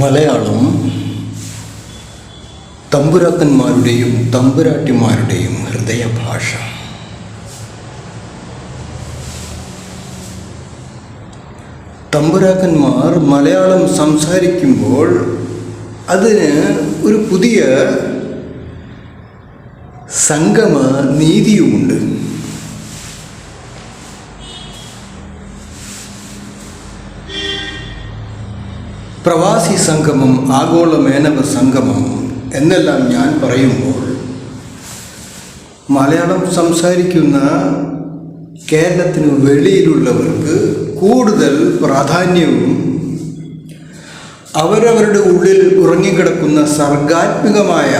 മലയാളം തമ്പുരാക്കന്മാരുടെയും തമ്പുരാട്ടിമാരുടെയും ഹൃദയഭാഷ. തമ്പുരാക്കന്മാർ മലയാളം സംസാരിക്കുമ്പോൾ അതിന് ഒരു പുതിയ സംഗമ നീതിയുമുണ്ട്. പ്രവാസി സംഗമം, ആഗോള മേനവ സംഗമം എന്നെല്ലാം ഞാൻ പറയുമ്പോൾ മലയാളം സംസാരിക്കുന്ന കേരളത്തിന് വെളിയിലുള്ളവർക്ക് കൂടുതൽ പ്രാധാന്യവും അവരവരുടെ ഉള്ളിൽ ഉറങ്ങിക്കിടക്കുന്ന സർഗാത്മകമായ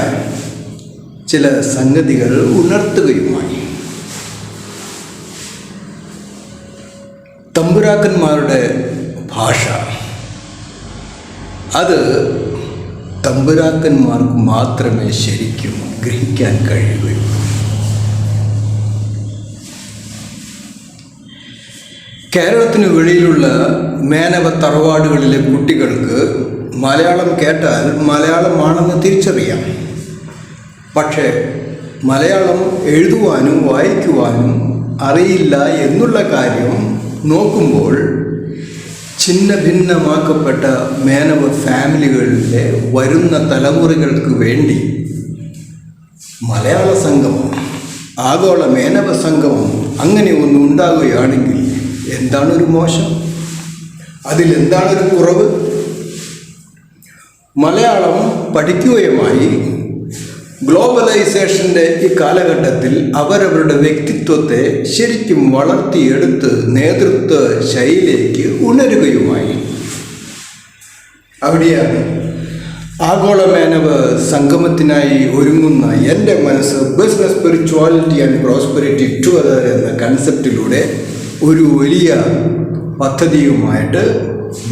ചില സംഗതികൾ ഉണർത്തുകയുമായി. തമ്പുരാക്കന്മാരുടെ ഭാഷ അത് തമ്പുരാക്കന്മാർക്ക് മാത്രമേ ശരിക്കും ഗ്രഹിക്കാൻ കഴിയുകയുള്ളൂ. കേരളത്തിന് വെളിയിലുള്ള മേനവ തറവാടുകളിലെ കുട്ടികൾക്ക് മലയാളം കേട്ടാൽ മലയാളമാണെന്ന് തിരിച്ചറിയാം. പക്ഷേ മലയാളം എഴുതുവാനും വായിക്കുവാനും അറിയില്ല എന്നുള്ള കാര്യം നോക്കുമ്പോൾ ഛിന്ന ഭിന്നമാക്കപ്പെട്ട മേനവ ഫാമിലികളിലെ വരുന്ന തലമുറകൾക്ക് വേണ്ടി മലയാള സംഗമം, ആഗോള മേനവ സംഗമം അങ്ങനെ ഒന്നും ഉണ്ടാകുകയാണെങ്കിൽ എന്താണൊരു മോശം? അതിലെന്താണൊരു കുറവ്? മലയാളം പഠിക്കുകയുമായി ഗ്ലോബലൈസേഷൻ്റെ ഈ കാലഘട്ടത്തിൽ അവരവരുടെ വ്യക്തിത്വത്തെ ശരിക്കും വളർത്തിയെടുത്ത് നേതൃത്വ ശൈലിയിലേക്ക് ഉണരുകയുമായി. അവിടെയാണ് ആഗോള മേനവ സംഗമത്തിനായി ഒരുങ്ങുന്ന എൻ്റെ മനസ്സ് business, spirituality and prosperity together എന്ന കൺസെപ്റ്റിലൂടെ ഒരു വലിയ പദ്ധതിയുമായിട്ട്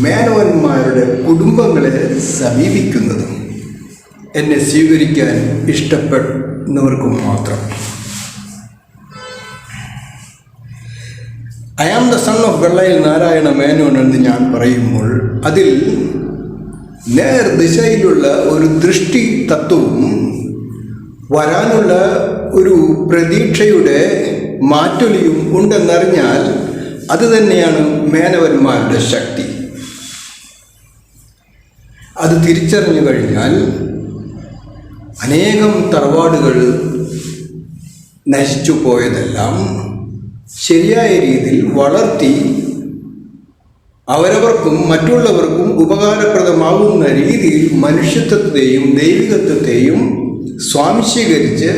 മേനവന്മാരുടെ കുടുംബങ്ങളെ സമീപിക്കുന്നത്. എന്നെ സ്വീകരിക്കാൻ ഇഷ്ടപ്പെടുന്നവർക്ക് മാത്രം. I am the son of Vellayil Narayana Menon എന്ന് ഞാൻ പറയുമ്പോൾ അതിൽ നേർദിശയിലുള്ള ഒരു ദൃഷ്ടി തത്വവും വരാനുള്ള ഒരു പ്രതീക്ഷയുടെ മാറ്റൊലിയും ഉണ്ടെന്നറിഞ്ഞാൽ അത് തന്നെയാണ് മേനവന്മാരുടെ ശക്തി. അത് തിരിച്ചറിഞ്ഞു കഴിഞ്ഞാൽ അനേകം തറവാടുകൾ നശിച്ചു പോയതെല്ലാം ശരിയായ രീതിയിൽ വളർത്തി അവരവർക്കും മറ്റുള്ളവർക്കും ഉപകാരപ്രദമാകുന്ന രീതിയിൽ മനുഷ്യത്വത്തെയും ദൈവികത്വത്തെയും സ്വാംശീകരിച്ച്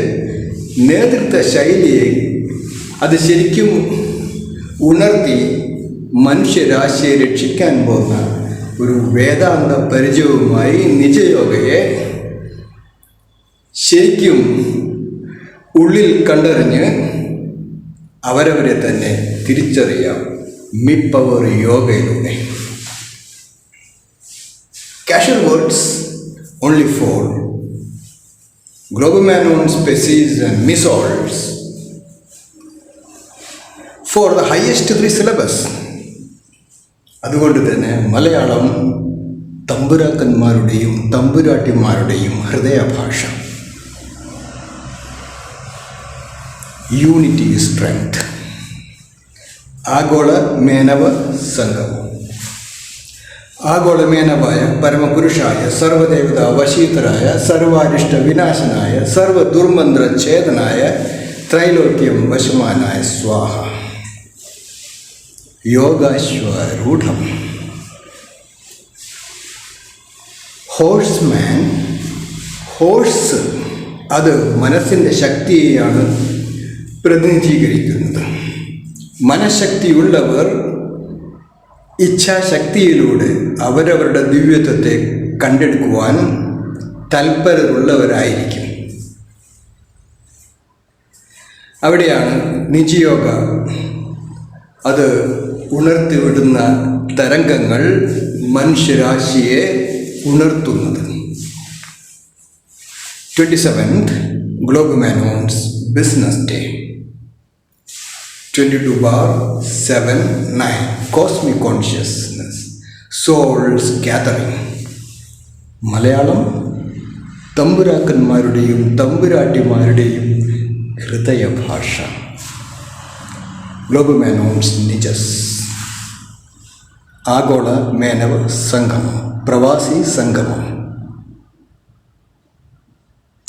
നേതൃത്വ ശൈലിയെ അത് ശരിക്കും ഉണർത്തി മനുഷ്യരാശിയെ രക്ഷിക്കാൻ പോകുന്ന ഒരു വേദാന്ത പരിചയവുമായി നിജയോഗയെ ശരിക്കും ഉള്ളിൽ കണ്ടറിഞ്ഞ് അവരവരെ തന്നെ തിരിച്ചറിയാം മിപ്പവർ യോഗയിലൂടെ. Casual words only for Globumanon species and missalts for the highest 3 syllabus. അതുകൊണ്ട് തന്നെ മലയാളം തമ്പുരാക്കന്മാരുടെയും തമ്പുരാട്ടിമാരുടെയും ഹൃദയഭാഷ. Unity is strength. ആഗോള മേനവ സംഗമം. ആഗോള മേനവായ പരമപുരുഷായ സർവദേവത വശീതരായ സർവാരിഷ്ട വിനാശനായ സർവദുർമന്ത്ര ഛേദനായ ത്രൈലോക്യം വശമാനായ സ്വാഹ. യോഗാശ്വരൂഢം. ഹോഴ്സ്മാൻ, ഹോഴ്സ് അത് മനസ്സിൻ്റെ ശക്തിയെയാണ് പ്രതിനിധീകരിക്കുന്നത്. മനഃശക്തിയുള്ളവർ ഇച്ഛാശക്തിയിലൂടെ അവരവരുടെ ദിവ്യത്വത്തെ കണ്ടെടുക്കുവാൻ തൽപരരുള്ളവരായിരിക്കും. അവിടെയാണ് നിജയോഗ അത് ഉണർത്തിവിടുന്ന തരംഗങ്ങൾ മനുഷ്യരാശിയെ ഉണർത്തുന്നത്. 27th Globumanon's Business Day. 22/7/9 Cosmic Consciousness, Souls Gathering. Malayalam തമ്പുരാക്കന്മാരുടെയും തമ്പുരാട്ടിമാരുടെയും ഹൃദയഭാഷ. ഗ്ലോബൽ മാനോൺസ് നിജസ്. ആഗോള മേനവ സംഗമം, പ്രവാസി സംഗമം.